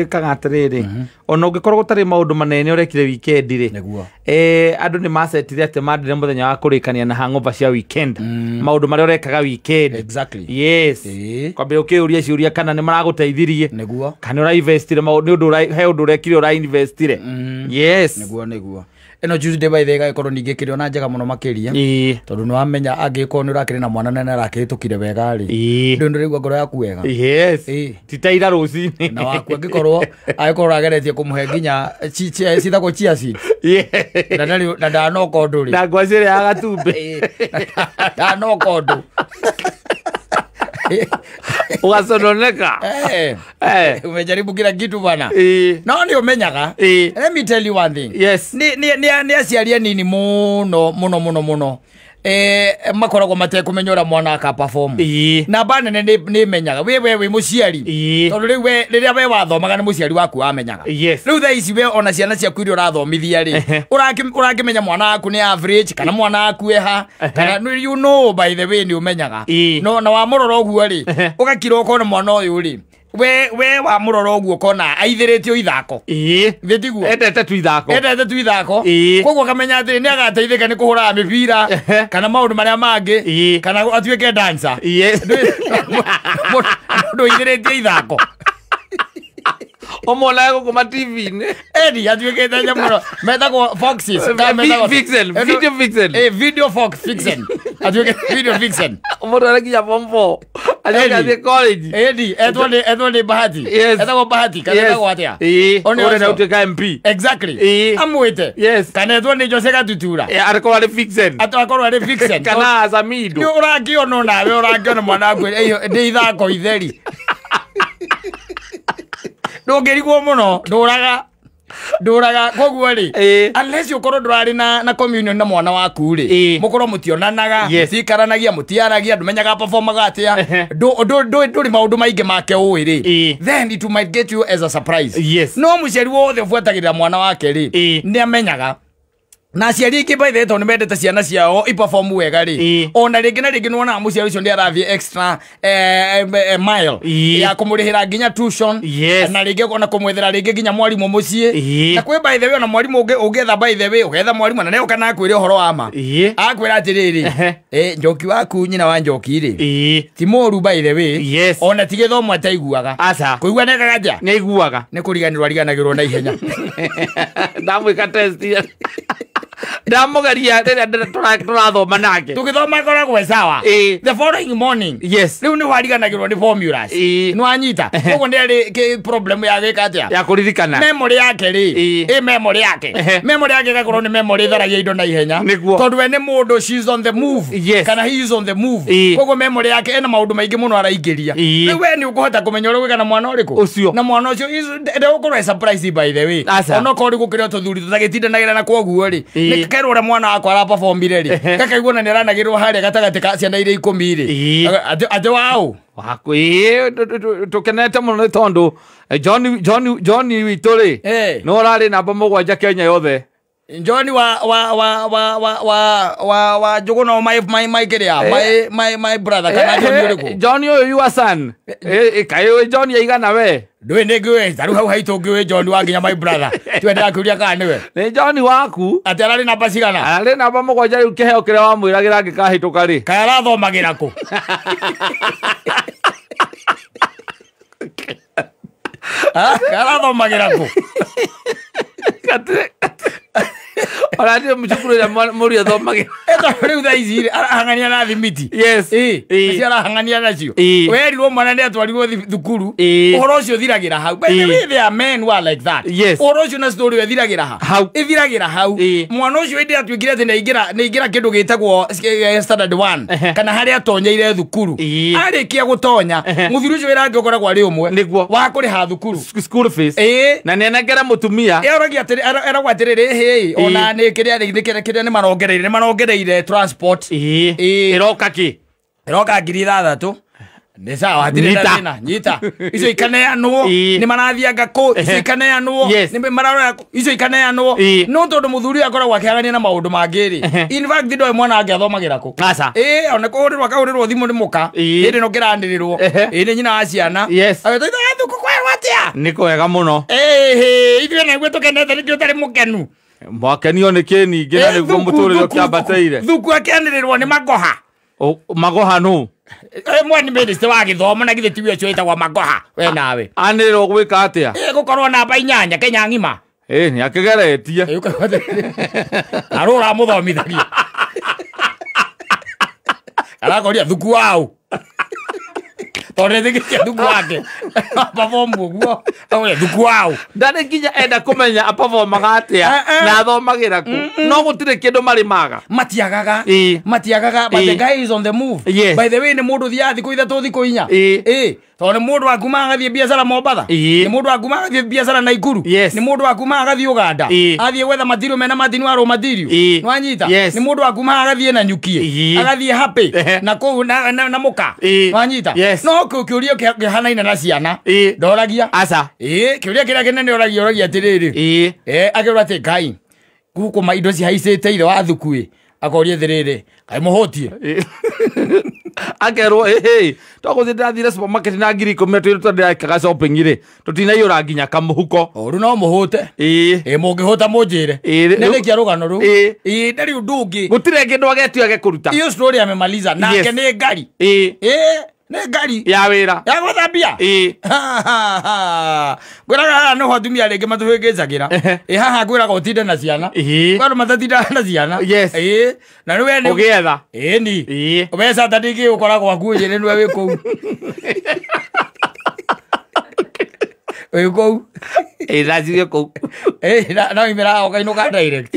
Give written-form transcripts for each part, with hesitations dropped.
Kagatiriri ona ungikorwo gutari maundu manene urekire weekend ri andu ni macetire ati mandire muthenya wa kurikania na hangover cia weekend maundu maria urekaga weekend exactly yes kwambe ukiuria ciuria kana ni maraguteithirie kana ura investire maundu undu he undu urekire ura investire yes neguo eno Tuesday by the guy korwo ningikire ona njega muno makiria tondu ni wamenya angiko ni urakire na mwana nene arakihĩtũkire wega ri ndu ndirigwa ngoro yaku wega yes titaira rucini na waku angikorwo agikorwo ageretie kumuhe nginya cithako chia seed na ndanoka undu ri na ngwacire ya gatumbe ndanoka undu ugasononeka umejaribu kila kitu bana no ni umenyaga let me tell you one thing yes ni aciaria nini muno makoragwo matekumenyora mwana aka perform na bana ni menyaga we muciari tondu riria we wathomaga ni muciari waku amenyaga riu tha ici we ona ciana ciaku iria urathomithia ri urakimenya mwana waku ni average kana mwana waku eha kana you know by the way ni umenyaga no na wa muroro uguo ri ugakira ukona mwana uyu ri we wa muroro uguo kona aithĩrĩtio ithako thitiguo endete tu ithako koguo kamenya ati ni agateithĩka ni kuhura mipira kana maundu maria mangi kana atuike dancer ndu ithĩrĩtio ithako omona gukuma TV ne edi atuikete nyamuno metagwo foxes video fox vixen atuike video vixen omoto arakia pompo atuike college edi etwo ni bahati etagwo bahati kana etagwo atia ore na utuika MP exactly amwite kana etwo ni Jose Gatutura ariko ari vixen atakorwo ari vixen kana azamido ni urangiona nawe urangiona mwana wangu ndi ithako itheri ndungirigwo muno nduraga koguo ri unless ukorwo ndurari na communion na mwana waku ri mukorwo mutionanaga mutikaranagia mutiaragia ndumenyaga performaga atia nduri maundu maingi make uwi ri then it might get you as a surprise no muciari wothe fuatagirira mwana wake ri ni amenyaga na ciari ingi by the way mendete ciana ciao iperform wega ri ona ringi na ringi nona muciari ucio ndi arathie extra mile ya kumurihira nginya tuition na ringi ona kumwethera ringi nginya mwarimu mucie na kwe by the way ona mwarimu ungetha by the way ugetha mwarimu na ne ukana akwire uhoro wa ma akwira atiriri njoki waku nyina wa njoki ri ti moru by the way ona tigithomo ataiguaga kuigua neka gaja ni aiguaga ni kuriganirwa riganagirwo na ihenya ndamwika test ndamugeria riria turathoma nake tugithoma koragwo sawa the following morning riu ni wariganagirwo ni formulas ni wanyita koguo ni ari problem ya gikatia ya kuririkana memory yake ri memory yake gakorwo ni memory tharagia indo na ihenya tondu we ni mundu she's on the move kana he is on the move koguo memory yake ena maundu maingi muno araingiria riu we ni ukuhota kumenya uri kana mwana uriku na mwana ucio ende ukorwo surprise by the way ono kori gukira tuthuri tutagitindanagirana na koguo ri kairo ura mwana wakwa ara performire ri kakaigua na niranagirwo haria gatagati ka ciana iria 10 ri ate wao wako tukenete muno tondu John witu ri no urari namba 7 Kenya yothe John wa Jugono my kiria my brother kana John uriku John your son kayo John yaigana we ndwe ngiwe taru hau haitu ngiwe John wa nginya my brother twende akuria kana niwe ni John waku ati arari namba cigana arari namba 7 riu kiheo kiria wa mwiragira ngikahituka ri kaya rathomagira ku kaya rathomagira ku Orati mchukuru ya muri ya thomagira eto riu tha ici arahangania na thimiti cia arahangania nacio werirwo mwana ni atwarirwo thukuru uhoro ucio thiragira hau by the way there are men who are like that uhoro ucio na story we thiragira hau ithiragira hau mwana ucio indi atuikire ati neigira kindu gitagwo standard 1 kana haria atonyeire thukuru arikia gutonya muthuri ucio wira ngikoragwo ari umwe wa kuriha thukuru school fees na nenagera mutumia eragwatiriri ona ni kiria ni marongereire transport iroka iroka 6,000 ni sawa atirira nyita icio ikaneanwo ni marathianga ku icio ikaneanwo ni mararora icio ikaneanwo no tondu muthuri akoragwo akiagania na maundu mangiri in fact ndo mwana angiathomagira ku ona kuhurirwo thimu ni muka indi no kirandirirwo indi nyina wa ciana agetoitha thuku kwa watia niko wega muno ithuĩ naguo tũkenete nĩkĩo ũtarĩ mũkenu mwakenio nĩ kĩ ningĩ na nĩguo mũtũrĩre ũkĩambateire thuku akĩanĩrĩrwo nĩ magoha magoha nũ mwani mĩnĩcitĩ wa gĩthomo na githĩ tiwe ũcio wĩtagwo magoha we nawe anĩrĩrwo gwĩka atĩa gũkorwo namba 8 Kenya ng'ima nĩ akĩgeretie arũ ũramũthomithagia arakoria thuku wao tondũ nĩthikĩtie thuku wake apabomu ũguo thuku wao ndarĩ nginya enda kũmenya apabomaga atĩa na athomagĩra kũ no gũtirĩ kĩndũ marĩmaga matiagaga but the guy is on the move by the way nĩ mũndũ thiaga thikũ ithatũ thikũ inya tondũ nĩ mũndũ wa kuma agathiĩ biacara Mombatha nĩ mũndũ wa kuma agathiĩ biacara Naikuru nĩ mũndũ wa kuma agathiĩ Uganda athiĩ gwetha matirio mena madini wa raw material nwanyita nĩ mũndũ wa kuma agathiĩ na nyukie agathiĩ happy na kũu na mũka nwanyita no kĩũria kĩhanaine na ciana ndoragia aca kĩũria kĩrĩa kĩnene oragia atĩrĩrĩ akĩrwo atĩ Ngai gũkũ indo cihaicĩte ire wa thuku akoria thirĩrĩ kai mũhũtie akerwo twagũthiĩ ndĩrathire supermarket na ngiri 10 twĩrutwo ndĩrekaga shopping rĩ tũtinaiyũra nginya kamũhuko ũru no mũhũte mũngĩhũta mũnjĩre nĩrĩkia rũgano rũu ndarĩ ũndũ ũngĩ gũtirĩ kĩndũ agetuage kũruta iyo story amemaliza nake nĩ ngari nĩ ngari ya wĩra ya gũthambia ngwĩraga haha nĩho atumia rĩngĩ matũhĩngĩcagĩra haha ngwĩraga ũtinde na ciana kwandũ matatindaga na ciana na nĩwe ũgĩetha ni ũbeca ta ndĩngĩ ũkora gwaku nĩ nĩwe wĩ kũu wĩ kũu thacirie kũu no imĩra ũkainũka direct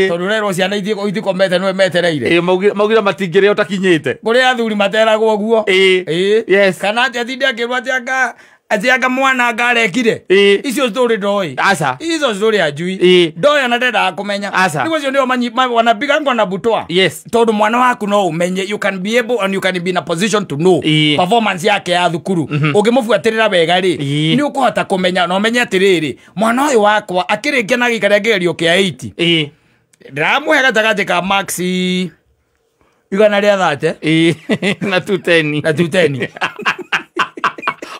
tondũ rerwo ciana itikomete nĩwe metereire maugire matingĩrĩa ũtakinyĩte kũrĩ athuri materagwo ũguo kana atĩ atinde akĩrwo atĩ anga mwana ngarekire icio story ndoĩ aca icio story ajui ndoĩ na ndendaga kũmenya nĩguo cio nĩo wanapiga ngona butwa tondũ mwana waku no ũmenye you can be able and you can be in a position to know performance yake ya thukuru ũngĩmũbuatĩrĩra wega rĩ nĩ ũkũhota kũmenya na ũmenye atĩrĩrĩ mwana ũyũ wakwa akĩrĩkia na gĩikaria kĩgerio kĩa 80 ndĩramũhe gatagatĩ ka max 130 na 210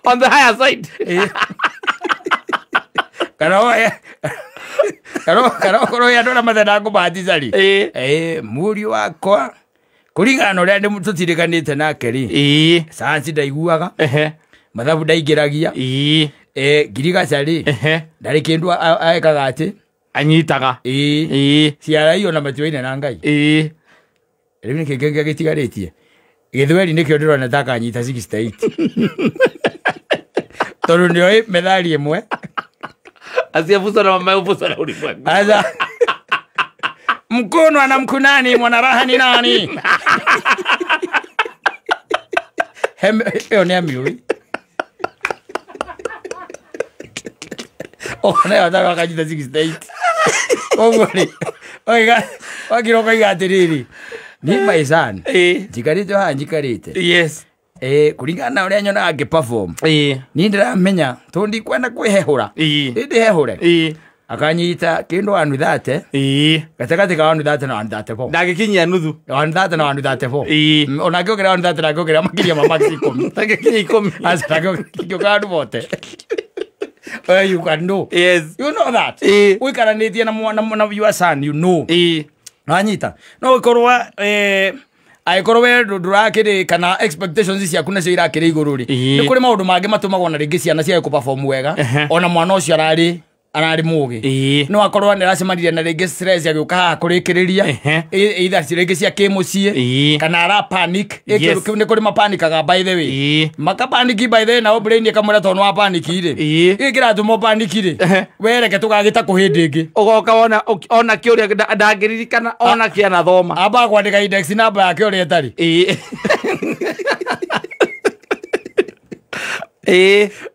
on the higher side kana korwo ya ndora mathena ngũbatiza rĩ mũriũ wakwa kũringana na ũrĩa tũtirikanĩte nake rĩ sayansi ndaiguaga mathabu ndaingĩragia ngirigaca rĩ ndarĩ kĩndũ aekaga atĩ anyitaga ciara iyo na matuaine na Ngai rĩu nĩ kĩngĩ gĩtigarĩtie gĩthweri nĩkĩo ndĩrona ta kanyita 68 tondũ nĩoĩ methali ĩmwe asiyebusana mama ubusana ulimwengu aza mkono ana mkunani mwana raha ni nani ni amiui na yata wakajita 68 ogori wakiroka igatiriri ni maisani jikarite ha jikarite kuringana na ũrĩa nyonaga ngĩ-perform ni ndĩramenya tondũ ndikwenda kwĩhehũra ndĩhehure akanyita kĩndũ 130 gatagatĩ ka 130 na 134 ndagĩkinyia nuthu 130 na 134 ona ngĩongerera 130 na ngĩongerera makĩria ma max 10 ndagĩkinyia 10 asa ndagĩkinyia andũ bote you can know you know that ũikaranĩtie na your son you know nanyita no ũkorwa aikorwo we ndurakĩrĩ kana expectations ciaku nacio irakĩrĩ igũrũ rĩ nĩ kũrĩ maũndũ mangĩ matũmagwo na rĩngĩ ciana ciayo kũ-perform wega ona mwana ũcio ararĩ mũgĩ no akorwo nĩ aracemanirie na rĩngĩ stress agĩũka haha kũrĩkĩrĩria either rĩngĩ cia kĩmũciĩ kana ara panic nĩ kũrĩ mapanikaga by the way makapaniki by the way na brain ĩkamwĩra tondũ wa panic rĩ gĩkĩ kĩratũma panic rĩ wereke tũgagĩta kũhĩndĩ ĩngĩ ũgoka ona kĩũria ndangĩririkana ona kĩanathoma amba kwandĩka index number yake ũrĩa ĩtarĩ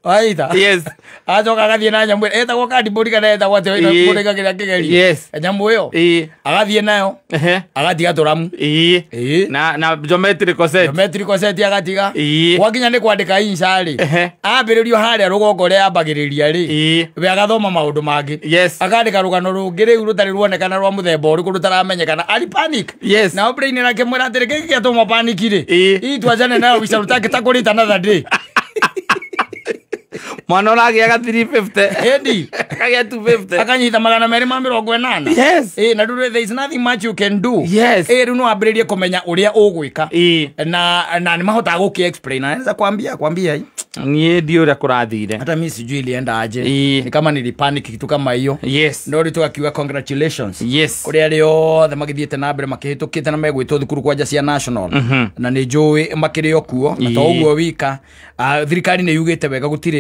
waita acoka agathiĩ na nyamũ etagwo kandibũri kana etagwo atĩ mũrĩga kĩrĩa kĩgerio nyamũ ĩyo agathiĩ nayo agatiga tũramu na geometrical set agatiga gwakinya nĩ kwandĩka insha rĩ ambĩrĩrio harĩa rũgongo ũrĩa yambagĩrĩria rĩ we agathoma maũndũ mangĩ akandĩka rũgano rũngĩ rĩu rũtarĩ ruonekana rwa mũthemba ũrĩkũ rũtaramenyekana ari panic na brain nakĩmwĩra atĩrĩ gĩkĩ gĩatũma panic rĩ itwacane nayo bica rũtangĩtakũrĩta another day mwana ũragĩaga 350 Endi akagĩa 250 akanyita 280. Yes. Na there is nothing much you can do. Yes. Rĩu no ambĩrĩrie kũmenya ũrĩa ũgwĩka na nĩ mahotaga gũkĩ explain na naweza kwambia niĩ ndiũ ũrĩa kũrathire hata mimi sijui ilienda aje ni kama nilipanic kitu kama hiyo. Yes. Ndio rĩtu akiuga congratulations. Yes. Kũrĩ arĩa othe magĩthiĩte na mbere makĩhĩtũkĩte na megwĩtwo thukuru kwanja cia national na nĩ njũĩ makĩrĩ o kuo na to ũguo wika thirikari nĩ yugĩte wega gũtirĩ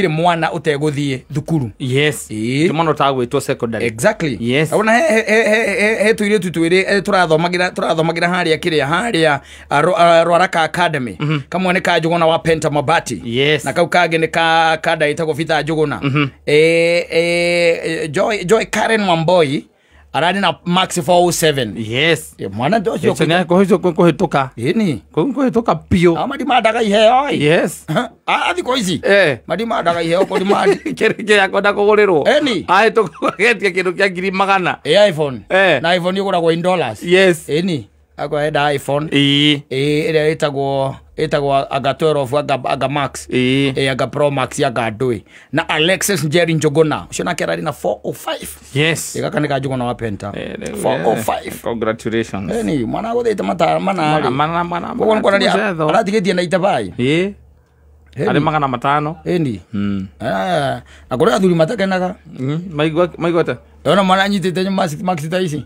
mwana ũtegũthiĩ thukuru. Yes. Kĩmwana ũtagwĩtwo secondary. Exactly. Yes. Ona he tũirĩtu twĩrĩ tũrathomagira harĩa Rwaraka Academy. Kamwe nĩ ka Njũgũna wa Penta Mabati. Yes. Na kau kangĩ nĩ ka kada ĩtagwo Bita Njũgũna. Joy Karen Wamboi arani na max 407. Yes. Mwana ndocio kũhĩtũka. Ĩni. Kũhĩtũka pio. Amadi madaga iheo. Yes. Athi koici. Madi madaga iheo kodi madi. Kĩrĩkĩ yakwenda kũgũrĩrwo. Ĩni. Ahĩtũkĩtie kĩndũ kĩa 100,000. iPhone. Na iPhone yũgũragwo in dollars. Yes. Ĩni. Akwenda iPhone. Ĩrĩa ĩtagwo aga 12 aga Max. Aga Pro Max aga Ndũĩ. Na Alexis Njeri Njũgũna. Ũcio nake ararĩ na 405. Yes. Gaka nĩ ka Njũgũna wa Penta. 405. Congratulations. Ĩni mwana gũthĩte mana. Mana. Ũguo nĩ aratigĩtie na itabai. Arĩ 500. Ĩni. Na kũrĩ athuri matakenaga. Maiguate. Ona mwana anyitĩte Max ta ici.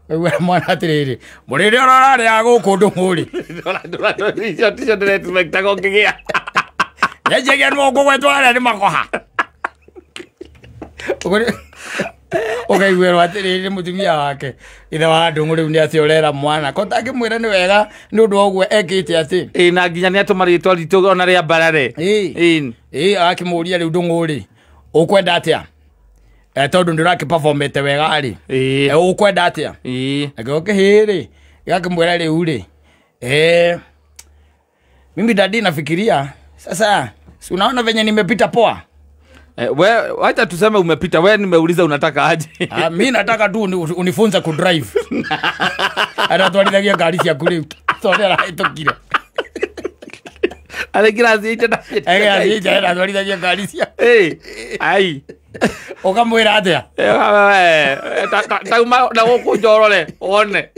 Wewe mwana atiriri murire orarare ya guku ndumuri icio ndĩrexpecta gũkĩgĩa njegea no ngũgwetwo arĩa nĩ makoha ũkaiguĩrwo atiriri mũtumia wake ithe wa ndũng'ũ rĩu nĩ atĩ ũrera mwana ko tangĩmwĩra nĩ wega nĩ ũndũ wa ũguo ekĩte atĩ na nginya nĩ atũma rĩtwa ritũ ona rĩa mbarare akĩmũria rĩu ndũng'ũ ũkwenda atĩa tondũ ndĩrakĩperformete wega rĩ ũkwenda atĩa akĩokĩhĩrĩ gakĩmwĩra rĩu rĩ mimi dadi nafikiria sasa si unaona venye nimepita poa. Wacha tuseme umepita, wewe nimeuliza unataka aje? Mimi nataka tu unifunze ku drive. Aratwarithagia ngari cia kuri tondũ arahetũkire. Arekira ziita aratwarithagia ngari cia. Ai. Ukamwĩra atĩa? Tauma na gũkũ njorore one.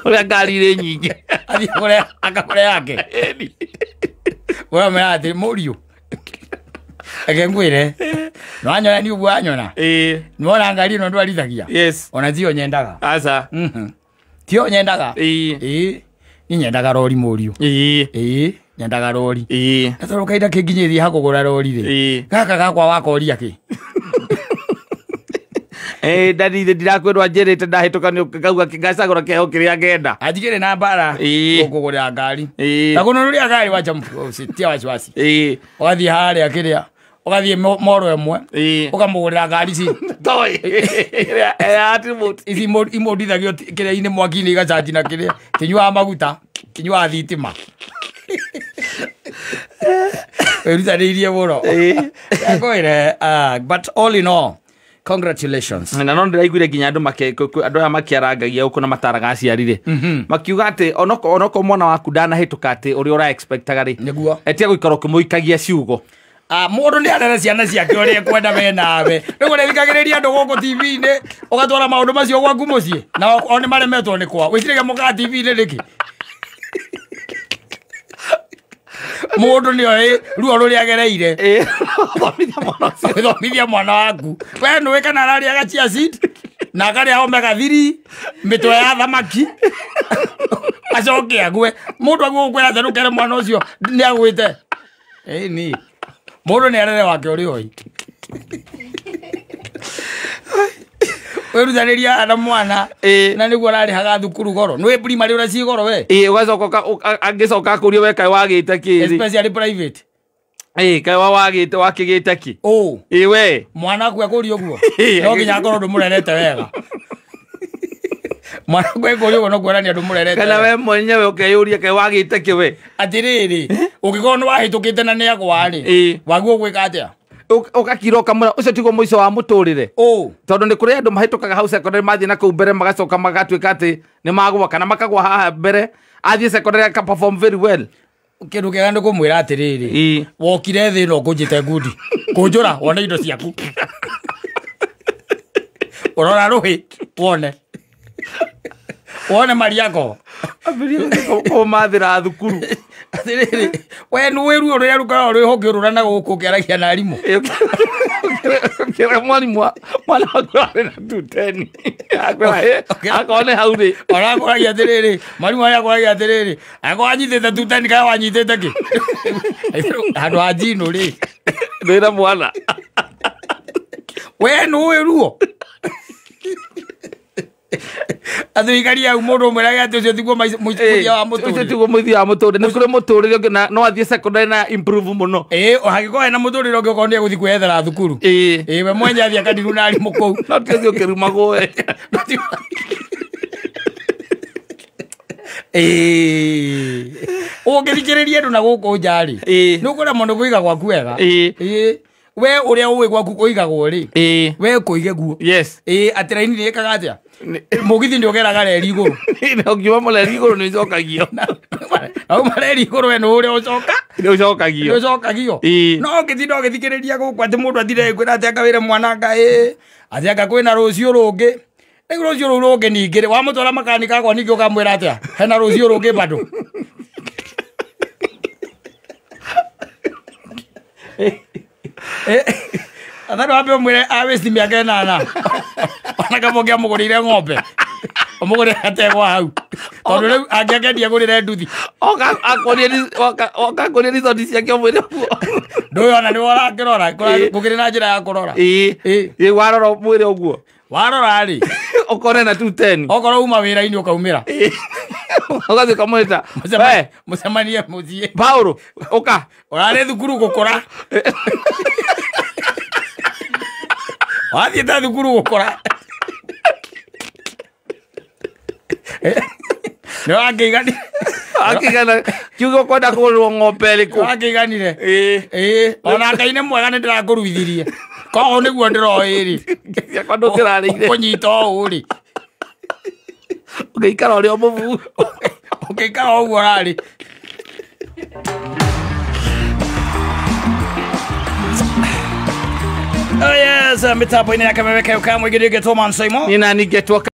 Ũrĩa ngari irĩ nyingĩ. Athiĩ kũrĩa akakũrĩa yake. Wewe merathi mũriũ. Ngwĩre no anyona ni ũguo anyona nĩwona ngari ĩno ndwarithagia. Yes. Ona tio nyendaga aca tio nyendaga ni nyendaga rori mũriũ nyendaga rori atoro kaida kĩnginyĩthie hakũgũra rori rĩ gaka gakwa wakoria kĩ dadi ndirakwĩrwo njĩrĩte ndahĩtũka nĩ ngauga ngacagũra kĩheo kĩrĩa ngenda anjigĩre na mbara gũkũgũrĩra ngari na kũnũrũria ngari wacha tia wasiwasi ũgathiĩ harĩa kĩrĩa ũgathiĩ moro ĩmwe ũkamũgũrĩra ngari ici toy ici imũndithagio kĩrĩa-inĩ mwaki-inĩ igacanji na kĩrĩa kĩnyuaga maguta kĩnyuaga thitima wĩrutanĩirie mũno but all in all congratulations. Na no ndĩraiguire nginya andũ aya makĩarangagia gũkũ na mataraga aciari rĩ makiuga atĩ onoko mwana waku ndanahĩtũka atĩ ũrĩa ũra expectaga rĩ etia gũikara ũkĩmũikagia ciugo mũndũ nĩ arere ciana ciake ũrĩa ekwenda we nawe rĩu ũrethikagĩrĩria andũ gũkũ TV-inĩ ũgatwara maũndũ macio gwaku mũciĩ na o nĩ maremetwo nĩ kwa wĩcirĩge mũkaga TV-inĩ rĩkĩ mũndũ nĩ oĩ ruo rũrĩa agereire thomithia mwana waku we nĩũĩ kana ararĩa gachia seed na akarĩa omega 3 mĩtwe ya thamaki acoke agwe mũndũ aguo gũkwĩra atherũkere mwana ũcio nĩ agwĩte ni mũndũ nĩ arere wake ũrĩ oĩ wĩrutanĩria na mwana na nĩguo ararĩhaga thukuru goro nĩwĩ primary ũrĩa ciĩ goro we ũgacoka angĩcoka akũrio we kaĩ wagĩte kĩ especially private kaĩ wagĩte wakĩgĩte kĩ we mwana aku akũrio ũguo no nginya akorwo ndũmũrerete wega mwana aku akũrio ũguo no kuonania ndũmũrerete kana we mwenyewe ũkeyũria kaĩ wagĩte kĩ we atĩrĩrĩ ũngĩkorwo nĩ wahĩtũkĩte na nĩ agwa-rĩ waguo gwĩka atĩa ũgakira ũkamwĩra ũcio tiguo mũico wa mũtũrĩre tondũ nĩ kũrĩ andũ mahĩtũkaga hau secondary mathiĩ na kũu mbere magacoka magatuĩka atĩ nĩ magwa kana makagwa haha mbere athiĩ secondary aka perform very well kindu kiega nä kå mwä ra atä rä rä wokire thä no kå njä te ngundi kå njå ra wone indo ciaku å rora rå hä wone mariako kå mathä ra thukuru atä rä rä we nä wä ruo rä rä a rå koragwo rwä hokä å rå rana gå kå kä aragia na arimå mwana waku arä na tuteni akone hau rä orakoragia atä rä rä mwarimå arä akoragia atä rä rä akorwo anyitä te tuteni kana wanyitä te kä handå ha njinå rä ndä na mwana we nä wä ruo athirikari au må ndå mwä rage atä å cio tiguo må ithia wa må tå rä tiguo må ithia wa må tå rä nä kå rä må tå rä re å ngä no athiä secondary na improve må no hangä korwo hena må tå rä re å ngä okorwo nä egå thiä kwethera thukuru we mwenye athiä akaniru na arimå kåu no tä å kä rumagwo we å ngä thikä rä ria andå na gå kå njarä nä å kå remo nä kå iga gwaku wega we å rä a å ä gwaku kå igagwo rä we kå ige guo atä raini nä ä kaga atä a må githi nä å geraga reri igå rå ngiuma må reri igå rå nä cokagio auma reri igå rå we nä å rä a å coka nä å cokagio no ngä tinda å gä thikä rä ria gå kå atä må ndå athire kwä ra atä anga wä re mwananga atä anga kwä na rå cio rå ngä rä rå cio rå rå ngä ningä rä wamå twara makanika akwa ningä å kamwä ra atä a hena rå cio rå ngä bandå athani wambe å mwä re awäci mä aka änana ona kamo ngä amå gå rä ire ng'ombe å må gå rä ategwa hau tondå rä u angä akendia gå rä re nduthi okakoria risoti ciake å mwä re guo ndå å yå ona nä worakä rora gå kä rä na njä ra ya kå rora warora mwä re å guo warora rä å na tuteni okorwo uma wä ra-inä å kaumä ra å gathiä kamwä ta må cemanie må thiä Paulo å ka å rarä thukuru gå kå ra wathiä te thukuru gå kå ra nä wakä akigana kiugo å kwenda kå rwo ng'ombe rä kå wakä iganire ona ngai nä mwega nä ndä rakå ruithirie koguo nä guo ndä roä rä ciakwa ndå kä rarä ire å nyita å rä å gä ikara å rä o må bu å gä ikara å guo rarä mä tambo-inä ya kameme kaå kamwe gä rä gä two mansoimo nä nani ngätwo